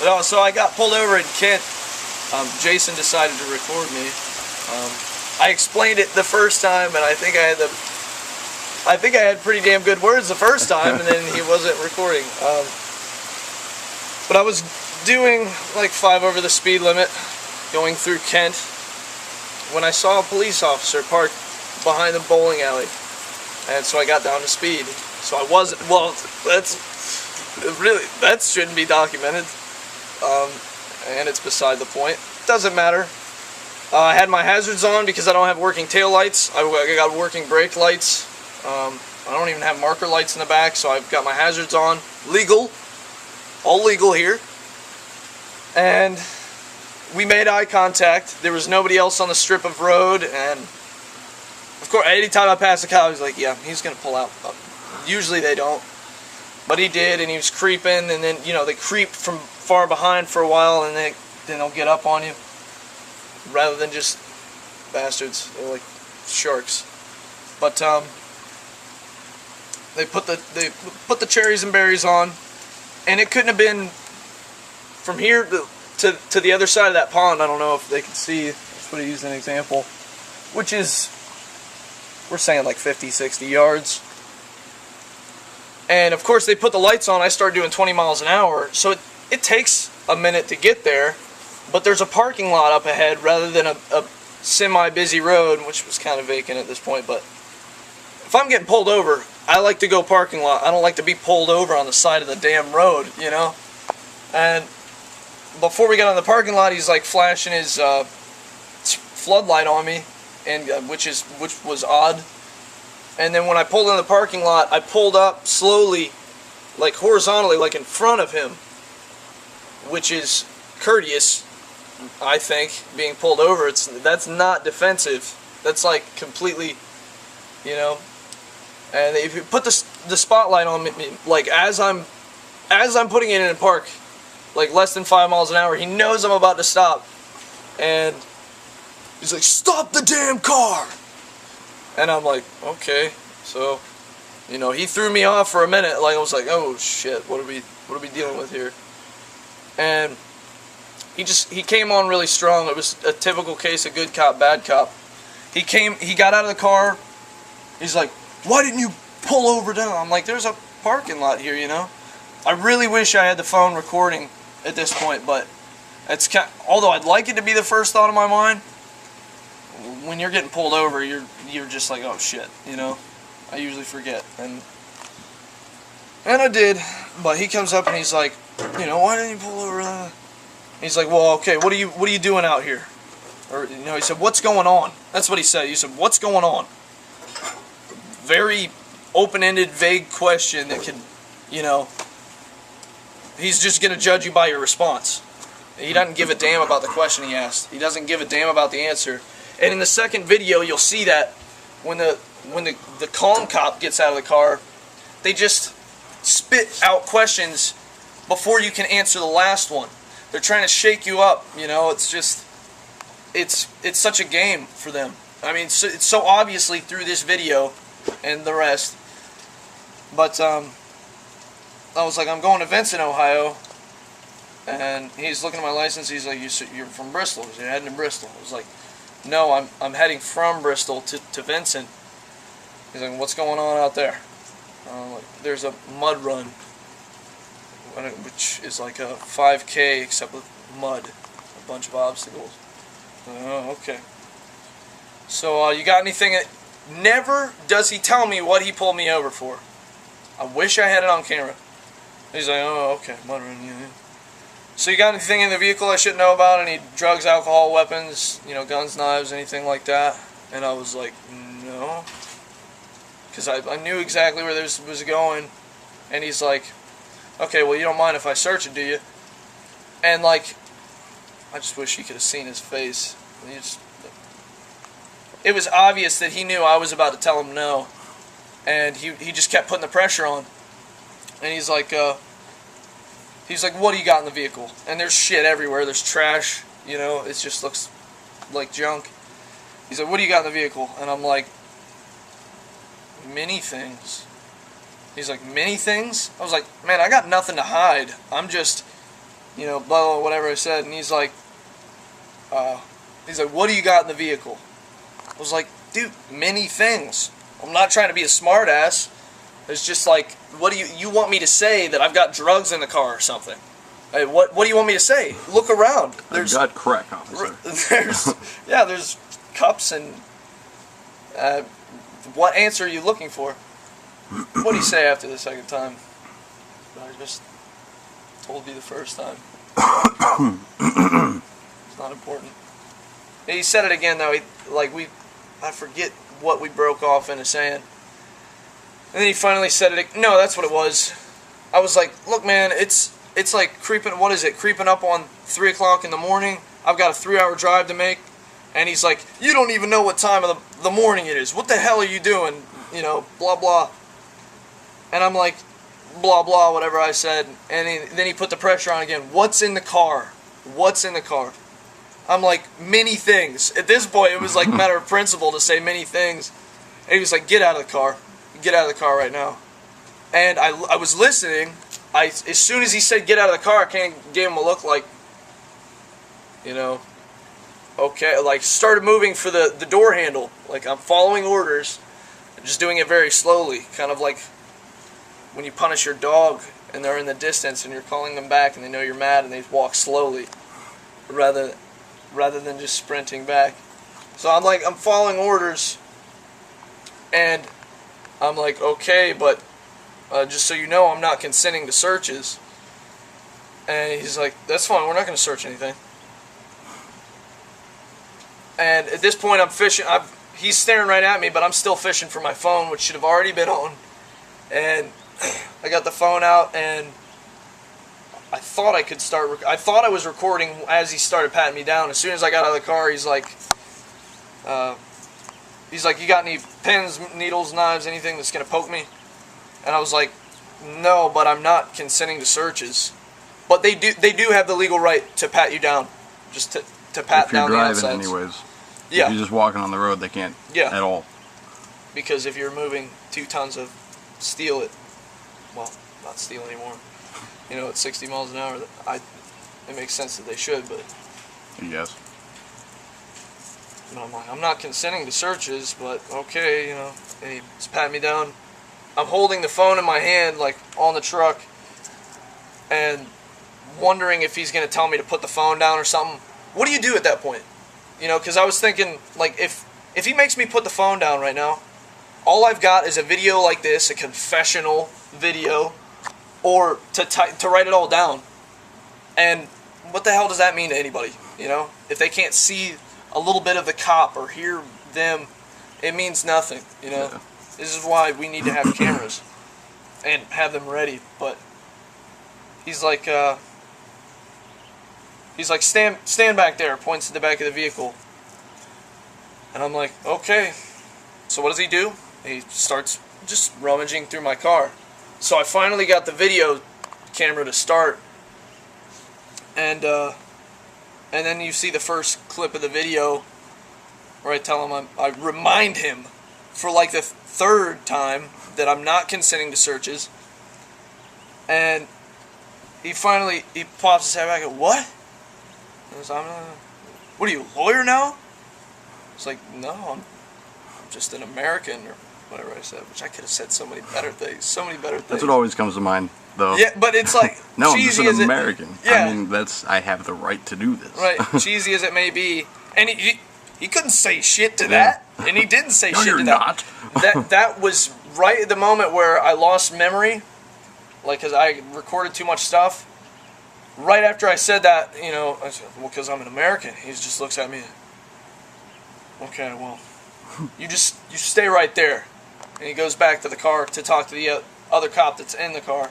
No, so I got pulled over in Kent. Jason decided to record me. I explained it the first time, and I think I had pretty damn good words the first time, and then he wasn't recording. But I was doing like 5 over the speed limit, going through Kent, when I saw a police officer parked behind the bowling alley, and so I got down to speed. So I wasn't, well, that shouldn't be documented, and it's beside the point. Doesn't matter. I had my hazards on because I don't have working tail lights. I got working brake lights. I don't even have marker lights in the back, so I've got my hazards on. Legal. All legal here. And we made eye contact. There was nobody else on the strip of road, and of course, anytime I passed a cop, he's like, yeah, he's going to pull out. Usually they don't. But he did, and he was creeping, and then, you know, they creep from far behind for a while, and then they'll get up on you. Rather than just bastards. They're like sharks. But they put the cherries and berries on, and it couldn't have been from here to the other side of that pond. I don't know if they can see. That's what I used an example, which is, we're saying like 50, 60 yards. And of course they put the lights on. I started doing 20 miles an hour, so it takes a minute to get there. But there's a parking lot up ahead rather than a semi-busy road, which was kind of vacant at this point. But if I'm getting pulled over, I like to go parking lot. I don't like to be pulled over on the side of the damn road, you know? And before we got on the parking lot, he's like flashing his floodlight on me, and which was odd. And then when I pulled in the parking lot, I pulled up slowly, like horizontally, like in front of him, which is courteous, I think. Being pulled over, that's not defensive. That's like completely, you know. And if you put the spotlight on me, like as I'm putting it in park, like less than 5 miles an hour, he knows I'm about to stop, and he's like, "Stop the damn car!" And I'm like, okay. So, you know, he threw me off for a minute. Like I was like, oh shit, what are we dealing with here? And he came on really strong. It was a typical case of good cop, bad cop. He got out of the car. He's like, "Why didn't you pull over down?" I'm like, there's a parking lot here, you know. I really wish I had the phone recording at this point, but it's although I'd like it to be the first thought of my mind, when you're getting pulled over, you're just like, oh shit, you know. I usually forget, and I did. But he comes up and he's like, you know, "Why didn't you pull over?" He's like, "Well, okay, what are you doing out here?" Or, you know, he said, "What's going on?" That's what he said. He said, "What's going on?" Very open-ended, vague question that could, you know, he's just going to judge you by your response. He doesn't give a damn about the question he asked. He doesn't give a damn about the answer. And in the second video, you'll see that when the calm cop gets out of the car, they just spit out questions before you can answer the last one. They're trying to shake you up, you know. It's just, it's such a game for them. I mean, it's so obviously through this video and the rest. But I was like, "I'm going to Vincent, Ohio," and he's looking at my license. He's like, "You're from Bristol? You're heading to Bristol?" I was like, "No, I'm heading from Bristol to Vincent." He's like, "What's going on out there?" Like, "There's a mud run, which is like a 5K except with mud, a bunch of obstacles." "Oh, okay. So you got anything?" Never does he tell me what he pulled me over for. I wish I had it on camera. He's like, "Oh, okay, mud run, yeah. So you got anything in the vehicle I should know about? Any drugs, alcohol, weapons, you know, guns, knives, anything like that?" And I was like, "No." Because I knew exactly where this was going. And he's like, "Okay, well, you don't mind if I search it, do you?" And like, I just wish you could have seen his face. It was obvious that he knew I was about to tell him no. And he just kept putting the pressure on. And he's like, "What do you got in the vehicle?" And there's shit everywhere. There's trash, you know. It just looks like junk. He's like, "What do you got in the vehicle?" And I'm like, "Many things." He's like, many things? I was like, man, I got nothing to hide. I'm just, blah, blah, whatever I said. And he's like, what do you got in the vehicle? I was like, dude, many things. I'm not trying to be a smart ass. It's just like, what do you want me to say that I've got drugs in the car or something? Hey, what do you want me to say? Look around. I've got crack, officer. There's cups and what answer are you looking for? What do you say after the second time? I just told you the first time. It's not important. He said it again though. I forget what we broke off into saying. And then he finally said it. No, that's what it was. I was like, look, man, it's like creeping. What is it? Creeping up on 3 o'clock in the morning. I've got a 3-hour drive to make. And he's like, you don't even know what time of the morning it is. What the hell are you doing? Blah, blah. And I'm like, blah, blah, whatever I said. And then he put the pressure on again. What's in the car? What's in the car? I'm like, many things. At this point, it was like a matter of principle to say many things. And he was like, get out of the car. Get out of the car right now. And I was listening. As soon as he said get out of the car, I kind of gave him a look like, okay, like started moving for the door handle. Like I'm following orders, just doing it very slowly. Kind of like when you punish your dog and they're in the distance and you're calling them back and they know you're mad and they walk slowly rather than just sprinting back. So I'm following orders and I'm like, okay, but just so you know, I'm not consenting to searches. And he's like, that's fine, we're not going to search anything. And at this point, I'm fishing. He's staring right at me, but I'm still fishing for my phone, which should have already been on. And I got the phone out, and I thought I could start. I thought I was recording as he started patting me down. As soon as I got out of the car, he's like, you got any pins, needles, knives, anything that's gonna poke me? And I was like, no, but I'm not consenting to searches. But they do have the legal right to pat you down, just to pat down the outsides. If you're driving anyways. Yeah. If you're just walking on the road, they can't at all. Because if you're moving 2 tons of steel not steel anymore, at 60 miles an hour, it makes sense that they should, but... Yes. But I'm like, I'm not consenting to searches, but okay, and he's patting me down. I'm holding the phone in my hand, like, on the truck, and wondering if he's going to tell me to put the phone down or something. What do you do at that point? Because I was thinking, like, if he makes me put the phone down right now, all I've got is a video like this, a confessional video, or to write it all down. And what the hell does that mean to anybody? If they can't see a little bit of the cop or hear them, it means nothing. Yeah. This is why we need to have cameras and have them ready. But he's like stand back there, points to the back of the vehicle. And I'm like, okay. So what does he do? He starts just rummaging through my car. So I finally got the video camera to start. And then you see the first clip of the video where I tell him, I remind him for like the 3rd time that I'm not consenting to searches. And he pops his head back and what? What are you, a lawyer now? It's like, no, I'm just an American, or whatever I said, which I could have said so many better things. That's what always comes to mind, though. Yeah, but it's like, no, I'm just an American. Yeah. I mean, I have the right to do this. Right, cheesy as it may be. And he couldn't say shit to that, and he didn't say shit to that. That was right at the moment where I lost memory, like, because I recorded too much stuff. Right after I said that, I said, well, because I'm an American. He just looks at me. Okay, well, you stay right there. And he goes back to the car to talk to the other cop that's in the car.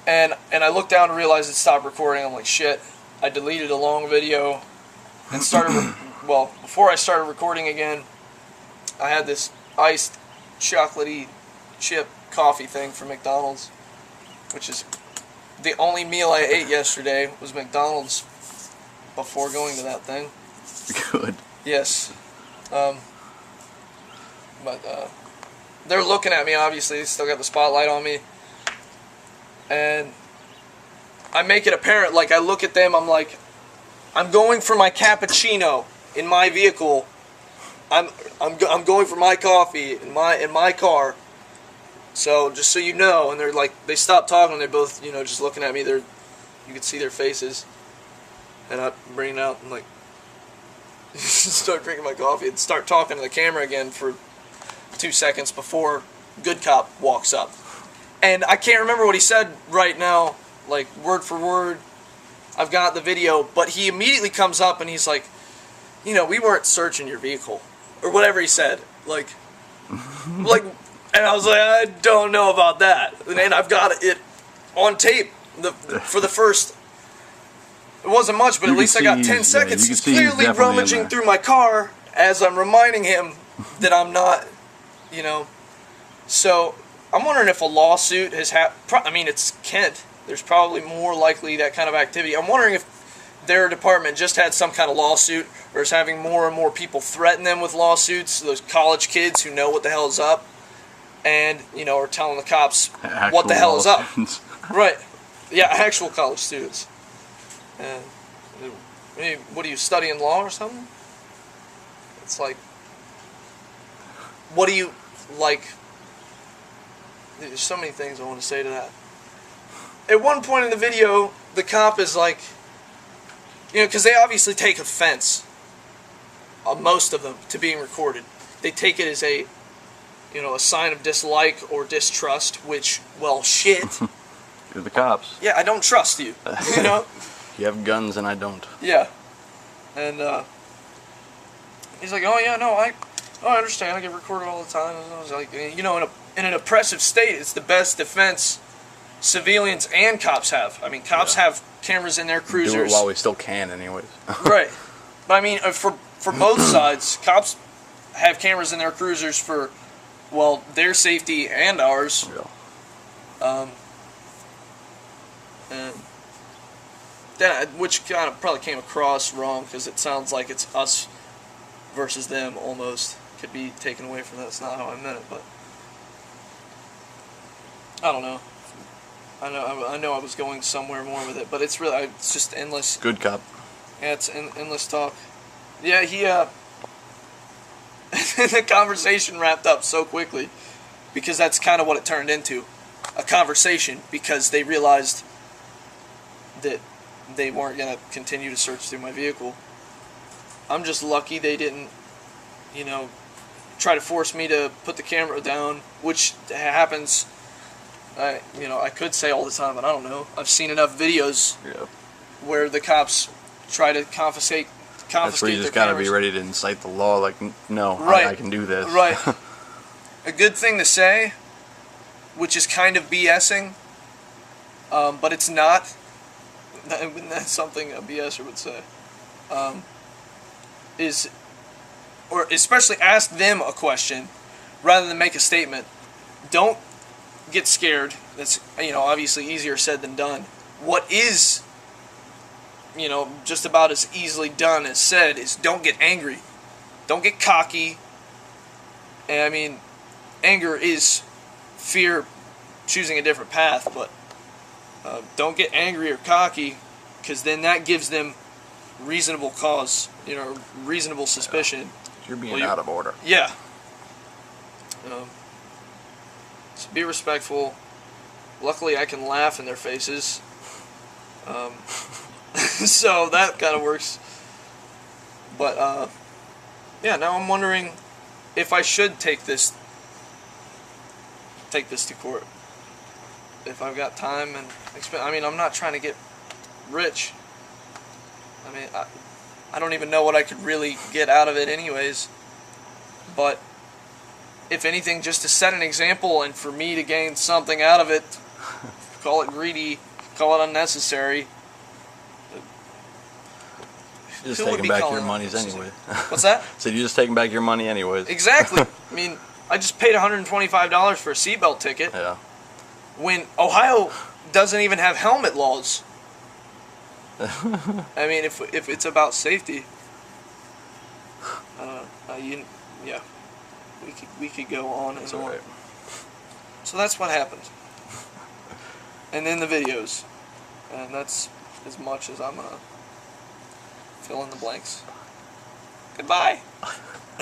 And I looked down and realized it stopped recording. I'm like, shit. I deleted a long video and started, before I started recording again, I had this iced chocolatey chip coffee thing from McDonald's, which is the only meal I ate yesterday was McDonald's before going to that thing. Good. Yes. But they're looking at me, obviously. They still got the spotlight on me. And I make it apparent, like, I look at them, I'm like, I'm going for my cappuccino in my vehicle. I'm going for my coffee in my car. So, just so you know. And they're like, they stop talking, they're both, you know, just looking at me. You can see their faces. And I bring it out and, like, start drinking my coffee and start talking to the camera again for 2 seconds before Good Cop walks up. And I can't remember what he said right now, like word for word. I've got the video, but he immediately comes up and he's like, you know, we weren't searching your vehicle. Or whatever he said. Like, and I was like, I don't know about that. And I've got it on tape for the first... It wasn't much, but at least I got 10 seconds. He's clearly rummaging through my car as I'm reminding him that I'm not, you know. So, I'm wondering if a lawsuit has happened. I mean, it's Kent. There's probably more likely that kind of activity. I'm wondering if their department just had some kind of lawsuit or is having more and more people threaten them with lawsuits, those college kids who know what the hell is up and, you know, are telling the cops what the hell is up. Right. Yeah, actual college students. And what are you studying law or something? It's like, what do you like? There's so many things I want to say to that. At one point in the video, the cop is like, you know, because they obviously take offense, most of them, to being recorded. They take it as a, you know, a sign of dislike or distrust, which, well, shit. You're the cops. Yeah, I don't trust you, you know? You have guns and I don't. Yeah. And he's like, oh yeah, no, I understand. I get recorded all the time. And I was like, you know, in an oppressive state, it's the best defense civilians and cops have. I mean, cops have cameras in their cruisers. Do it while we still can, anyways. Right. But I mean, for both sides, cops have cameras in their cruisers for, well, their safety and ours. Yeah. And then, which kind of probably came across wrong because it sounds like it's us versus them almost. Could be taken away from that. That's not how I meant it, but I don't know. I know I was going somewhere more with it, but it's really, it's just endless. Good Cop. Yeah, it's endless talk. Yeah, he the conversation wrapped up so quickly because that's kind of what it turned into, a conversation, because they realized that they weren't going to continue to search through my vehicle. I'm just lucky they didn't, you know, try to force me to put the camera down, which happens, you know, I could say all the time, but I don't know. I've seen enough videos where the cops try to confiscate That's where you just got to be ready to incite the law, like, no, right. I can do this. Right. A good thing to say, which is kind of BSing, but it's not. That's something a BSer would say. Is, or especially ask them a question rather than make a statement. Don't get scared. That's, you know, obviously easier said than done. What is, you know, just about as easily done as said is don't get angry. Don't get cocky. And I mean, anger is fear choosing a different path, but don't get angry or cocky, because then that gives them reasonable cause, you know, reasonable suspicion. You're being out of order. Yeah. So be respectful. Luckily, I can laugh in their faces. So that kind of works. But, yeah, now I'm wondering if I should take this to court. If I've got time and I mean, I'm not trying to get rich. I mean, I don't even know what I could really get out of it anyways. But if anything, just to set an example and for me to gain something out of it, call it greedy, call it unnecessary. You're just taking back your monies anyway. What's that? So you're just taking back your money anyways. Exactly. I mean, I just paid $125 for a seatbelt ticket. Yeah. When Ohio doesn't even have helmet laws. I mean, if it's about safety, yeah, we could go on and on. Right. So that's what happened. And then the videos. And that's as much as I'm going to fill in the blanks. Goodbye.